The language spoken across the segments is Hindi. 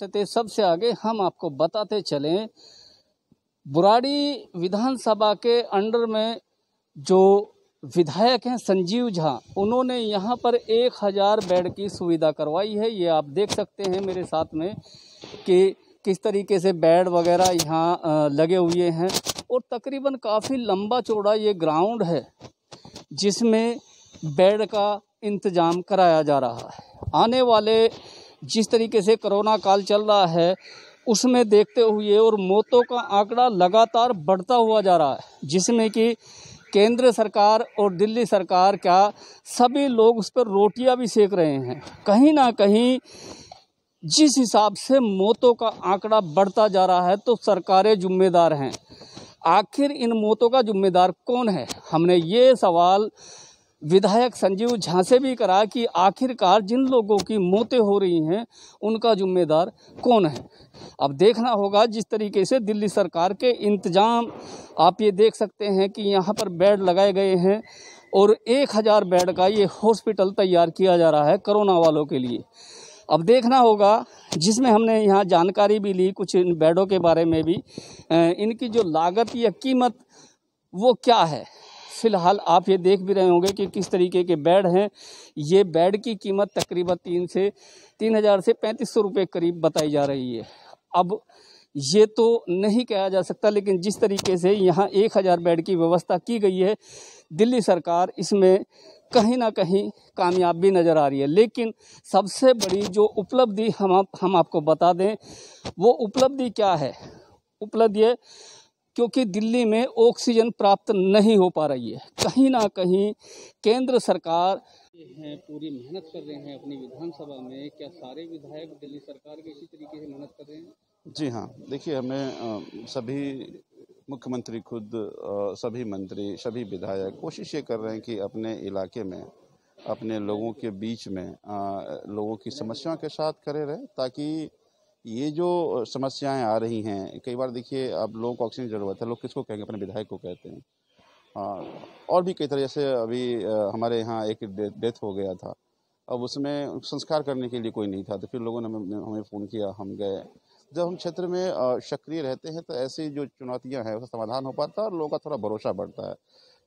थे, सबसे आगे हम आपको बताते चलें, बुराड़ी विधानसभा के अंडर में जो विधायक हैं संजीव झा, उन्होंने यहाँ पर 1000 बेड की सुविधा करवाई है। ये आप देख सकते हैं मेरे साथ में कि किस तरीके से बेड वगैरह यहाँ लगे हुए हैं और तकरीबन काफ़ी लंबा चौड़ा ये ग्राउंड है जिसमें बेड का इंतज़ाम कराया जा रहा है। आने वाले जिस तरीके से कोरोना काल चल रहा है उसमें देखते हुए और मौतों का आंकड़ा लगातार बढ़ता हुआ जा रहा है, जिसमें कि केंद्र सरकार और दिल्ली सरकार क्या सभी लोग उस पर रोटियां भी सेक रहे हैं। कहीं ना कहीं जिस हिसाब से मौतों का आंकड़ा बढ़ता जा रहा है तो सरकारें जिम्मेदार हैं। आखिर इन मौतों का जिम्मेदार कौन है? हमने ये सवाल विधायक संजीव झा से भी करा कि आखिरकार जिन लोगों की मौतें हो रही हैं उनका जिम्मेदार कौन है। अब देखना होगा जिस तरीके से दिल्ली सरकार के इंतजाम आप ये देख सकते हैं कि यहाँ पर बेड लगाए गए हैं और 1000 बेड का ये हॉस्पिटल तैयार किया जा रहा है कोरोना वालों के लिए। अब देखना होगा, जिसमें हमने यहाँ जानकारी भी ली कुछ इन बेडों के बारे में भी, इनकी जो लागत या कीमत वो क्या है। फ़िलहाल आप ये देख भी रहे होंगे कि किस तरीके के बेड हैं। ये बेड की कीमत तकरीबन 3000 से 3500 रुपये करीब बताई जा रही है। अब ये तो नहीं कहा जा सकता, लेकिन जिस तरीके से यहाँ 1000 बेड की व्यवस्था की गई है, दिल्ली सरकार इसमें कहीं ना कहीं कामयाब भी नज़र आ रही है। लेकिन सबसे बड़ी जो उपलब्धि हम आपको बता दें, वो उपलब्धि क्या है? उपलब्धि है क्योंकि दिल्ली में ऑक्सीजन प्राप्त नहीं हो पा रही है। कहीं ना कहीं केंद्र सरकार हैं पूरी मेहनत कर रहे हैं अपनी विधानसभा में। क्या सारे विधायक दिल्ली सरकार के इसी तरीके से मेहनत कर रहे हैं? जी हाँ, देखिए हमें सभी मुख्यमंत्री खुद, सभी मंत्री, सभी विधायक कोशिश ये कर रहे हैं कि अपने इलाके में, अपने लोगों के बीच में लोगों की समस्याओं के साथ खड़े रहें, ताकि ये जो समस्याएं आ रही हैं, कई बार देखिए अब लोगों को ऑक्सीजन की ज़रूरत है, लोग किसको कहेंगे? अपने विधायक को कहते हैं। और भी कई तरह, जैसे अभी हमारे यहाँ एक डेथ हो गया था, अब उसमें संस्कार करने के लिए कोई नहीं था, तो फिर लोगों ने हमें फ़ोन किया, हम गए। जब हम क्षेत्र में सक्रिय रहते हैं तो ऐसी जो चुनौतियां हैं उसका समाधान हो पाता है और लोगों का थोड़ा भरोसा बढ़ता है।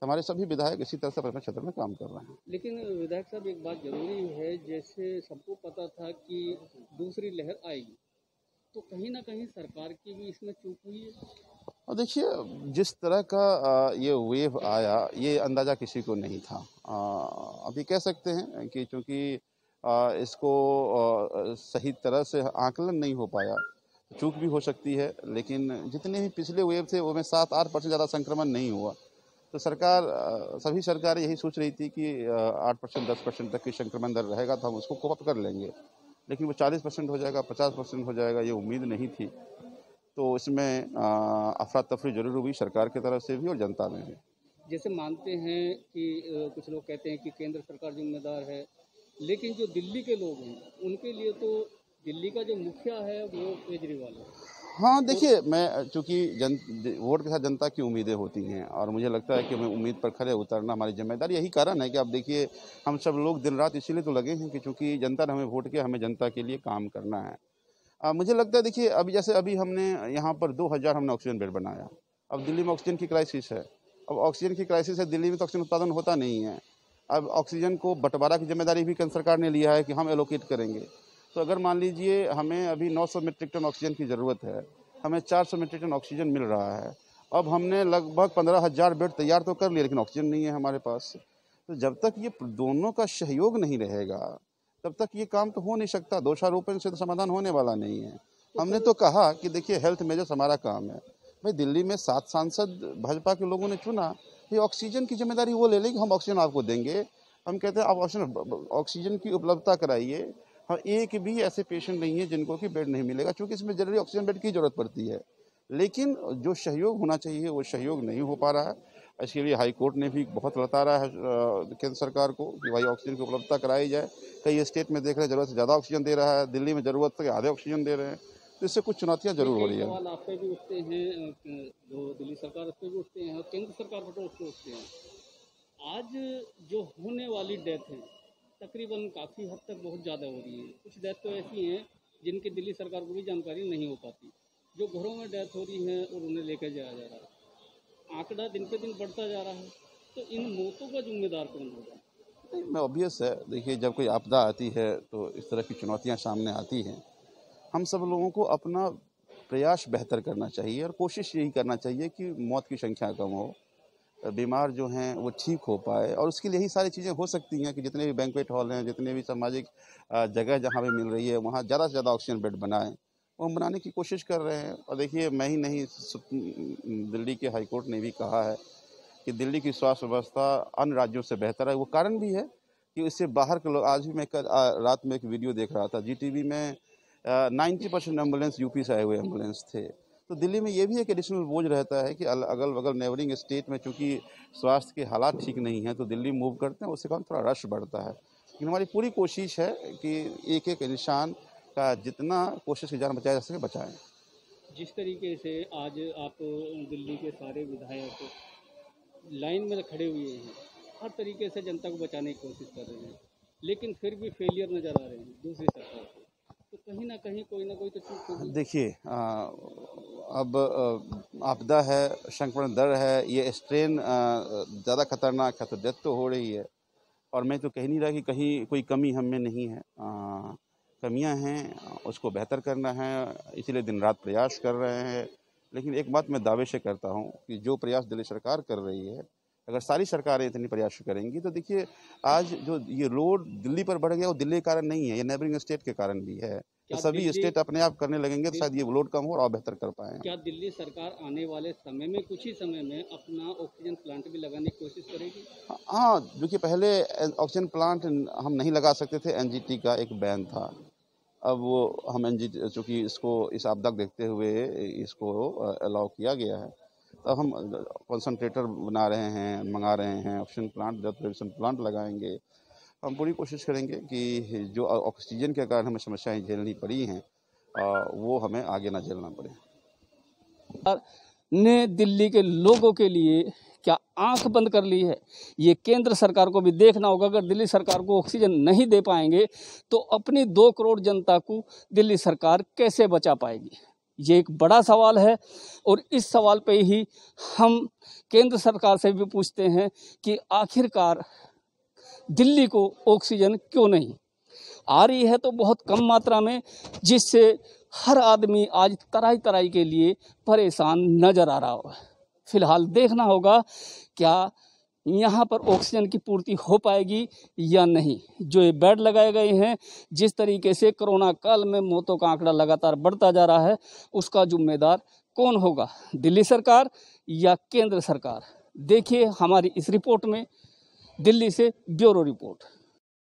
हमारे सभी विधायक इसी तरह से अपने क्षेत्र में काम कर रहे हैं। लेकिन विधायक साहब, एक बात जरूरी है, जैसे सबको पता था कि दूसरी लहर आएगी, तो कहीं ना कहीं सरकार की भी इसमें चूक हुई है। और देखिए, जिस तरह का ये वेव आया, ये अंदाज़ा किसी को नहीं था। अभी कह सकते हैं कि चूँकि इसको सही तरह से आकलन नहीं हो पाया, चूक भी हो सकती है, लेकिन जितने भी पिछले वेव थे वो में 7-8% ज़्यादा संक्रमण नहीं हुआ। तो सरकार, सभी सरकारें यही सोच रही थी कि 8% 10% तक की संक्रमण दर रहेगा तो हम उसको कोप अप कर लेंगे, लेकिन वो 40% हो जाएगा, 50% हो जाएगा, ये उम्मीद नहीं थी। तो इसमें अफरा तफरी जरूर हुई, सरकार की तरफ से भी और जनता में भी। जैसे मानते हैं कि कुछ लोग कहते हैं कि केंद्र सरकार जिम्मेदार है, लेकिन जो दिल्ली के लोग हैं उनके लिए तो दिल्ली का जो मुखिया है वो केजरीवाल है। हाँ, देखिए, मैं चूँकि वोट के साथ जनता की उम्मीदें होती हैं और मुझे लगता है कि हमें उम्मीद पर खरे उतरना हमारी जिम्मेदारी। यही कारण है कि आप देखिए, हम सब लोग दिन रात इसीलिए तो लगे हैं कि चूँकि जनता ने हमें वोट किया, हमें जनता के लिए काम करना है। मुझे लगता है, देखिए, अभी जैसे अभी हमने यहाँ पर 2000 हमने ऑक्सीजन बेड बनाया। अब दिल्ली में ऑक्सीजन की क्राइसिस है। अब ऑक्सीजन की क्राइसिस है, दिल्ली में तो ऑक्सीजन उत्पादन होता नहीं है। अब ऑक्सीजन को बंटवारा की जिम्मेदारी भी केंद्र सरकार ने लिया है कि हम एलोकेट करेंगे। तो अगर मान लीजिए हमें अभी 900 मीट्रिक टन ऑक्सीजन की ज़रूरत है, हमें 400 मीट्रिक टन ऑक्सीजन मिल रहा है। अब हमने लगभग 15,000 बेड तैयार तो कर लिए, लेकिन ऑक्सीजन नहीं है हमारे पास। तो जब तक ये दोनों का सहयोग नहीं रहेगा तब तक ये काम तो हो नहीं सकता। दोषारोपण से तो समाधान होने वाला नहीं है। हमने तो कहा कि देखिए, हेल्थ मेजर्स हमारा काम है। भाई, दिल्ली में 7 सांसद भाजपा के लोगों ने चुना, ये ऑक्सीजन की जिम्मेदारी वो ले लें कि हम ऑक्सीजन आपको देंगे। हम कहते हैं आप ऑक्सीजन की उपलब्धता कराइए। हाँ, एक भी ऐसे पेशेंट नहीं है जिनको कि बेड नहीं मिलेगा, क्योंकि इसमें जरूरी ऑक्सीजन बेड की जरूरत पड़ती है। लेकिन जो सहयोग होना चाहिए वो सहयोग नहीं हो पा रहा है। इसके लिए हाई कोर्ट ने भी बहुत लताड़ा है केंद्र सरकार को कि भाई ऑक्सीजन की उपलब्धता कराई जाए। कई स्टेट में देख रहे हैं ज़रूरत से ज़्यादा ऑक्सीजन दे रहा है, दिल्ली में ज़रूरत से आधे ऑक्सीजन दे रहे हैं। तो इससे कुछ चुनौतियाँ जरूर हो रही है। सवाल आप पे भी उठते हैं, जो दिल्ली सरकार उस पर भी उठते हैं और केंद्र सरकार पर उस पर उठते हैं। आज जो होने वाली डेथ है तकरीबन काफ़ी हद तक बहुत ज़्यादा हो रही है। कुछ डेथ तो ऐसी हैं जिनकी दिल्ली सरकार को भी जानकारी नहीं हो पाती, जो घरों में डेथ हो रही है और उन्हें लेकर जाया जा रहा है। आंकड़ा दिन पे दिन बढ़ता जा रहा है, तो इन मौतों का जिम्मेदार कौन होगा? नहीं, मैं ऑब्वियस है, देखिए जब कोई आपदा आती है तो इस तरह की चुनौतियां सामने आती हैं। हम सब लोगों को अपना प्रयास बेहतर करना चाहिए और कोशिश यही करना चाहिए कि मौत की संख्या कम हो, बीमार जो हैं वो ठीक हो पाए, और उसके लिए यही सारी चीज़ें हो सकती हैं कि जितने भी बैंक्वेट हॉल हैं, जितने भी सामाजिक जगह जहाँ पे मिल रही है वहाँ ज़्यादा से ज़्यादा ऑक्सीजन बेड बनाएं, वो हम बनाने की कोशिश कर रहे हैं। और देखिए मैं ही नहीं, दिल्ली के हाई कोर्ट ने भी कहा है कि दिल्ली की स्वास्थ्य व्यवस्था अन्य राज्यों से बेहतर है। वो कारण भी है कि इससे बाहर के लोग, आज भी मैं रात में एक वीडियो देख रहा था जीटीवी में, 90% एम्बुलेंस यूपी से आए हुए एम्बुलेंस थे। तो दिल्ली में ये भी एक एडिशनल बोझ रहता है कि अगल बगल नेबरिंग स्टेट में चूँकि स्वास्थ्य के हालात ठीक नहीं हैं तो दिल्ली मूव करते हैं, उससे कारण थोड़ा रश बढ़ता है। लेकिन हमारी पूरी कोशिश है कि एक एक इंसान का जितना कोशिश की जान बचाया जा सके बचाएं। जिस तरीके से आज आप दिल्ली के सारे विधायक लाइन में खड़े हुए हैं, हर तरीके से जनता को बचाने की कोशिश कर रहे हैं, लेकिन फिर भी फेलियर नज़र आ रहे हैं दूसरी सरकार को, तो कहीं ना कहीं कोई ना कोई तो चूक होगी। देखिए अब आपदा है, संक्रमण दर है, ये स्ट्रेन ज़्यादा खतरनाक है तो डेथ तो हो रही है। और मैं तो कह नहीं रहा कि कहीं कोई कमी हम में नहीं है, कमियां हैं, उसको बेहतर करना है, इसीलिए दिन रात प्रयास कर रहे हैं। लेकिन एक बात मैं दावे से करता हूं कि जो प्रयास दिल्ली सरकार कर रही है, अगर सारी सरकारें इतनी प्रयास करेंगी तो देखिए आज जो ये लोड दिल्ली पर बढ़ गया वो दिल्ली के कारण नहीं है, ये नेबरिंग स्टेट के कारण भी है। तो सभी स्टेट अपने आप करने लगेंगे तो शायद ये लोड कम हो और बेहतर कर पाएँ। क्या दिल्ली सरकार आने वाले समय में कुछ ही समय में अपना ऑक्सीजन प्लांट भी लगाने की कोशिश करेगी? हाँ, देखिए पहले ऑक्सीजन प्लांट हम नहीं लगा सकते थे, एनजीटी का एक बैन था। अब वो हम एनजीटी चूँकि इसको इस आपदा को देखते हुए इसको अलाउ किया गया है, तो हम कंसंट्रेटर बना रहे हैं, मंगा रहे हैं, ऑक्सीजन प्लांट, ऑक्सीजन प्लांट लगाएंगे। हम पूरी कोशिश करेंगे कि जो ऑक्सीजन के कारण हमें समस्याएं झेलनी पड़ी हैं वो हमें आगे ना झेलना पड़े। ने दिल्ली के लोगों के लिए क्या आंख बंद कर ली है? ये केंद्र सरकार को भी देखना होगा। अगर दिल्ली सरकार को ऑक्सीजन नहीं दे पाएंगे तो अपनी 2 करोड़ जनता को दिल्ली सरकार कैसे बचा पाएगी? ये एक बड़ा सवाल है और इस सवाल पे ही हम केंद्र सरकार से भी पूछते हैं कि आखिरकार दिल्ली को ऑक्सीजन क्यों नहीं आ रही है, तो बहुत कम मात्रा में, जिससे हर आदमी आज तराई तराई के लिए परेशान नज़र आ रहा है। फिलहाल देखना होगा क्या यहाँ पर ऑक्सीजन की पूर्ति हो पाएगी या नहीं। जो ये बेड लगाए गए हैं, जिस तरीके से कोरोना काल में मौतों का आंकड़ा लगातार बढ़ता जा रहा है, उसका जिम्मेदार कौन होगा, दिल्ली सरकार या केंद्र सरकार? देखिए हमारी इस रिपोर्ट में। दिल्ली से ब्यूरो रिपोर्ट।